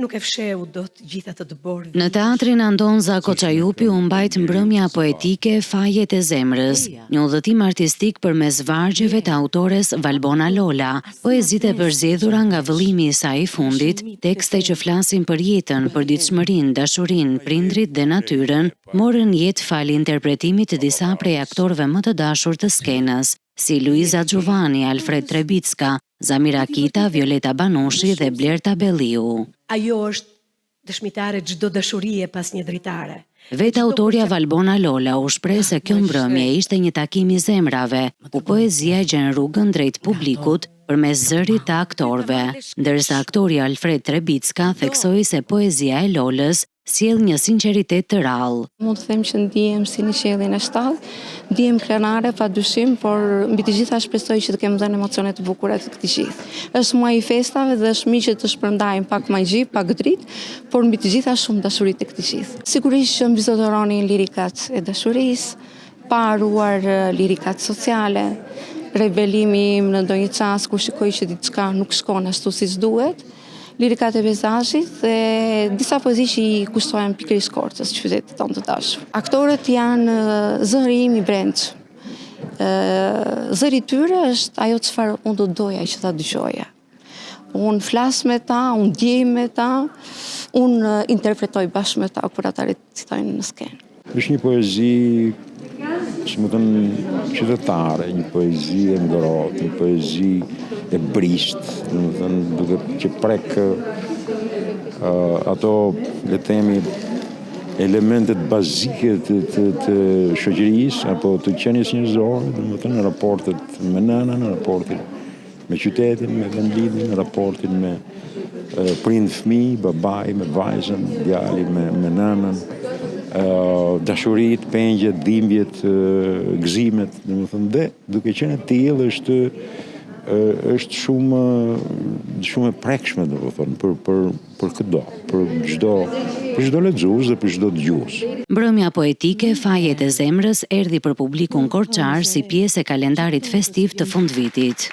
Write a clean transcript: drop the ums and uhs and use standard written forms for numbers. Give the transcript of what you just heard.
nuk e fsheu dot gjitha të dëborë. Në teatrin Andonza Koçajupi u mbajt mbrëmja poetike Fajet e zemrës, një udhëtim artistik përmes vargjeve të autores Valbona Lola, poezitë e përzgjedhura nga vëllimi i saj i fundit, tekste që flasin për jetën, përditshmërinë, dashurinë, prindrit dhe natyrën, morën jetë fal interpretimit të disa prej aktorëve më të dashur të skenës, si Luiza Giovanni, Alfred Trebicka, Zamira Kita, Violeta Banushi dhe Blerta Belliu. Ajo është dëshmitare çdo dashurie pas një dritare. Vetë autoria Valbona Lola u shpreh se kjo mbrëmje ishte një takim i zemrave, ku poezia gjen rrugën drejt publikut përmes zërit të aktorëve, ndërsa aktori Alfred Trebicka theksoi se poezia e Lolës sjell një sinqeritet të rrallë. Mund të them që ndihem si në qiellin e shtatë, ndihem krenare padyshim, por mbi të gjitha shpresoj që të kem dhënë emocione të bukura të këtij gjithë. Është muaj i festave dhe është mirë që të shpërndajmë pak magji, pak dritë, por mbi të gjitha shumë dashuri të këtij gjithë. Sigurisht që mbizotëronin lirikat e dashurisë, pa haruar lirikat sociale, rebelimi im në ndonjë çast kur shikoj që diçka nuk shkon ashtu siç duhet. Lirikat e pejzazhit dhe disa poezi që i kushtojnë pikërisht Korçës, qytetit tonë të dashur. Aktorët janë zëri im i brendshëm. Zëri i tyre është ajo çfarë unë do doja që ta dëgjoja. Unë flas me ta, unë ndjej me ta, unë interpretoj bashkë me ta kur ata recitojnë në skenë. Është një poezi që më thënë qytetare, një poezi e ngrohtë, një poezi e brisht, më thënë duke që prek ato, le themi, elementet bazike të shoqërisë apo të qenies njerëzore, më thënë në raportet me nënën, në raportin me qytetin, me vendlidhjen, në raportin me prind fëmijë, babai, me vajzën, djali me nënën. Dashurit, pengjet, dhimbjet, gëzimet, domethënë dhe duke qenë e tillë është shumë e prekshme domethënë për çdo, për çdo lexues dhe për çdo dëgjues. Mbrëmja poetike Fajet e zemrës erdhi për publikun korçar si pjesë e kalendarit festiv të fundvitit.